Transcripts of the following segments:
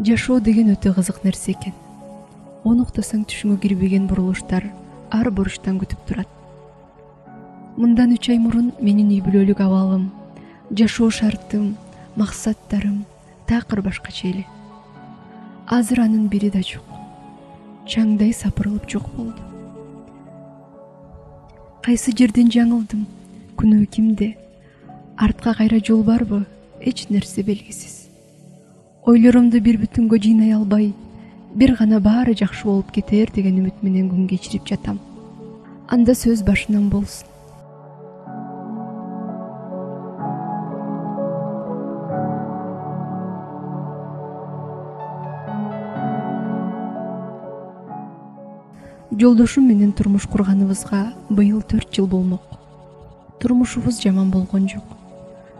Жашоо деген өтө кызык нерсе экен. Оны уктасаң түшүңө кирбеген бурулуштар ар буручтан күтүп турат. Мындан 3 ай мурун менин үй бүлөлүк абалым, жашоо шартым, максаттарым такыр башкача эле. Азыр анын бири да жок. Чаңдай сапырылып жок болду. Кайсы жерден жаңылдым? Күнөө кимде? Артка кайра жол барбы? Эч нерсе белгисиз. Ойлорумду бир бүтүнгө жыйнай албай, бир гана баары жакшы болуп кетер деген үмүт менен күн кечирип жатам. Анда сөз башынан болсун. Жолдошум менен турмуш курганыбызга быйыл 4 жыл болмок. Турмушубуз жаман болгон жок.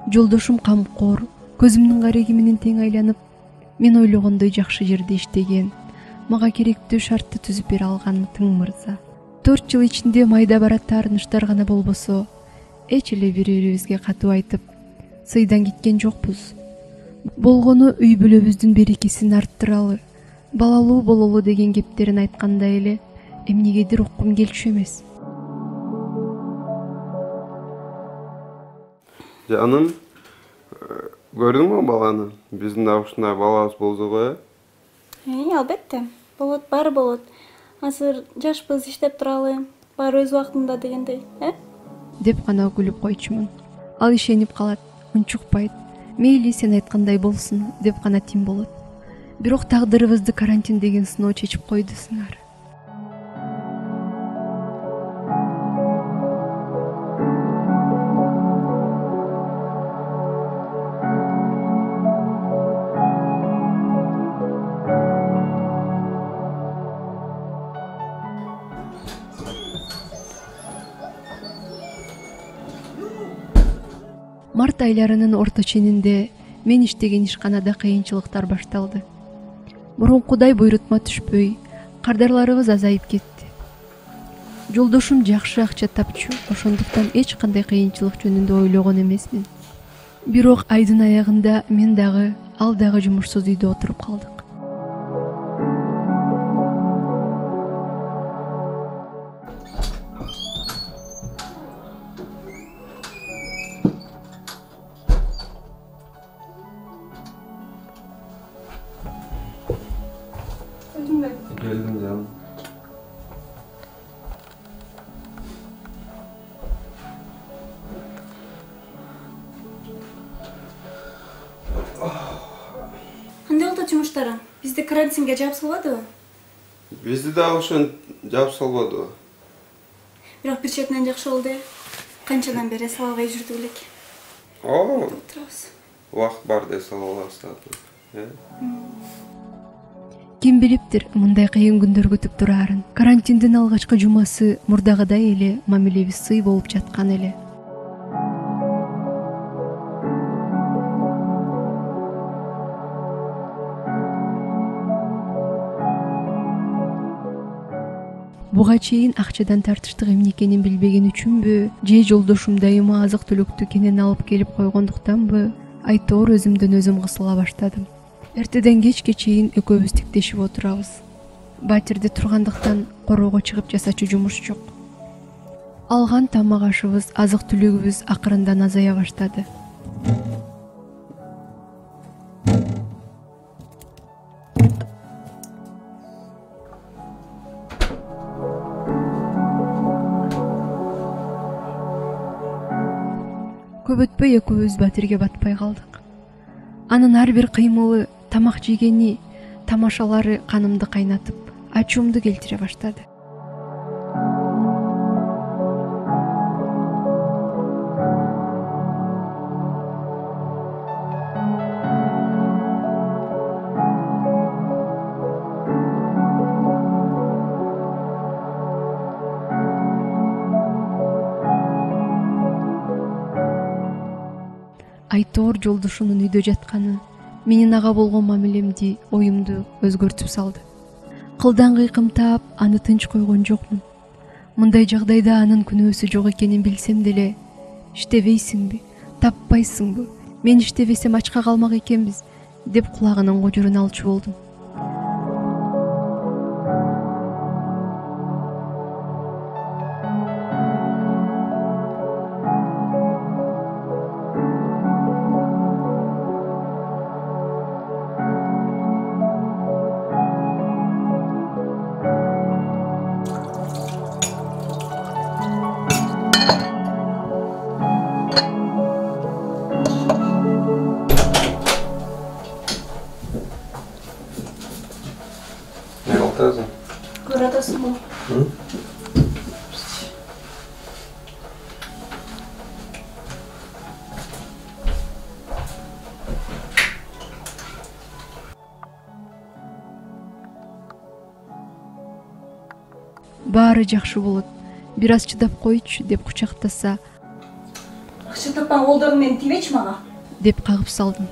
Жолдошум камкор, көзүмдүн кареги менен тең айланып, мен ойлогондой жакшы жерде иштеген, мага керектүү шартты түзүп бере алган тың мырза. 4 жыл ичинде майда бара таарыныштар гана болбосо, эч эле бири-бирибизге катуу айтып, сыйдан кеткен жокпуз. Болгону үй бүлөбүздүн берекесин арттыралы, балалуу бололу деген кептерин айтканда эле эмнегедир уккум келчү эмес. Жаным, көрдүңбү баланы? Биздин да ушундай балабыз болсо го, Албетте. Болот, баары болот. Азыр жашпыз, иштеп туралы, баары өз убактында дегендей, деп гана күлүп койчумун. Ал ишенип калат, унчукпайт. Мейли сен айткандай болсун деп гана тим болот. Бирок тагдырыбызды карантин деген сыноо чечип койду сыңар. Март айларынын орто ченинде мен иштеген ишканада кыйынчылыктар башталды. Мурункудай буйрутма түшпөй, кардарларыбыз азайып кетти. Жолдошум жакшы акча тапчу, ошондуктан эч кандай кыйынчылык жөнүндө ойлогон эмесмин. Бирок айдын аягында мен дагы, ал дагы жумушсуз үйдө отуруп калдык. Geldim canım. Кандай болду жумуштарың? Бизди карантинге жаап салбадыбы? Bizdi da ошон жаап салбады. Бирок бир четинен жакшы болду. Канчадан бери сала албай жүрдүк элек. Турабыз. Убакыт бар деп сала алабыз. Ким билиптир, мындай кыйын күндөр күтүп турарын. Карантиндин алгачкы жумасы мурдагыдай эле мамилебиз сый болуп жаткан эле. Буга чейин акчадан тартыштык эмне экенин билбеген үчүнбү, же жолдошум дайыма азык түлүктү кенен алып келип койгондуктанбы, айтоор өзүмдөн өзүм кысыла баштадым. Эртеден кечке чейин экөөбүз тиктешип отурабыз. Батирде тургандыктан короого чыгып жасачу жумуш жок. Алган тамак ашыбыз, азык түлүгүбүз акырындан азая баштады. Көп өтпөй экөөбүз батирге батпай калдык. Анын ар бир кыймылы, тамак жегени, тамашалары канымды кайнатып, ачуумду келтире баштады. Айтоор жолдошунун үйдө жатканы менин ага болгон мамилемди, оюмду өзгөртүп салды. Кылдан кыйкымтап, аны тынч койгон жокмун. Мындай жагдайда анын күнөөсү жок экенин билсем деле, иштебейсиңби, таппайсыңбы? Мен иштебесем ачка калмак экенбиз. деп кулагынын кожурун алчу болдум. Не калтырасың? Көрөтөсүң бул. Баары жакшы болот. Бир аз чыдап койчу деп кучактаса, Акча тапкан колдоруң менен тийбечи мага? деп кагып салдым.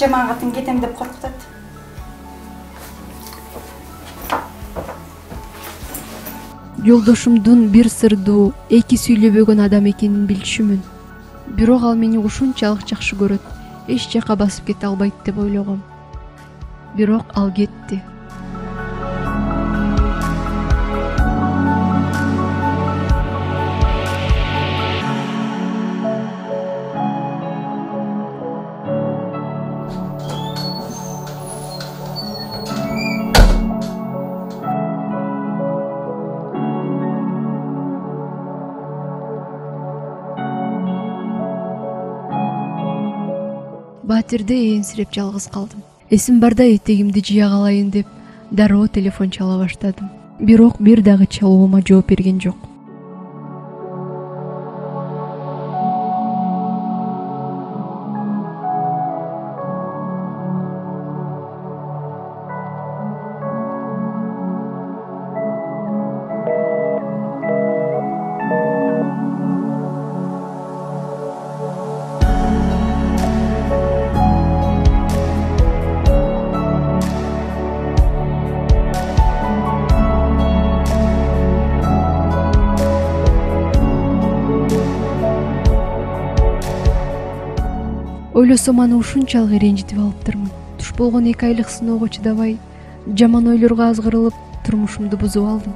Жамагатын кетем деп коркутат. Жолдошумдун бир сырдуу, эки сүйлөбөгөн адам экенин билчүмүн. Бирок ал мени ушунчалык жакшы көрөт, эч жака басып кете албайт деп ойлогом. Бирок ал кетти. Батирде энсиреп жалгыз калдым. Эсим барда этегимди жыя калайын деп дароо телефон чала баштадым. Бирок бир дагы чалуума жооп берген жок. Ойлосом аны ушунчалык ренжитип алыптырмын. Туш болгон 2 айлык сыноого чыдабай, жаман ойлорго азгырылып, турмушумду бузуп алдым.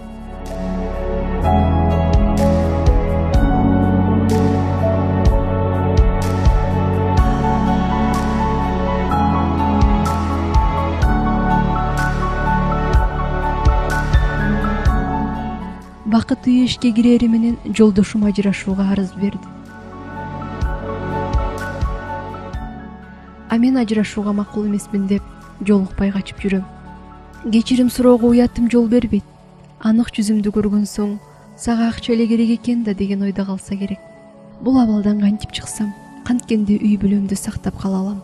Бакыт үй ишке кирери менен жолдошум ажырашууга арыз берди. А мен ажырашууга макул эмесмин деп жолукпай качып жүрөм. Кечирим суроого уятым жол бербейт. Анык жүзүмдү көргөн соң сага акча эле керек экен да деген ойдо калса керек. Бул абалдан кантип чыксам, канткенде үй бүлөмдү сактап кала алам.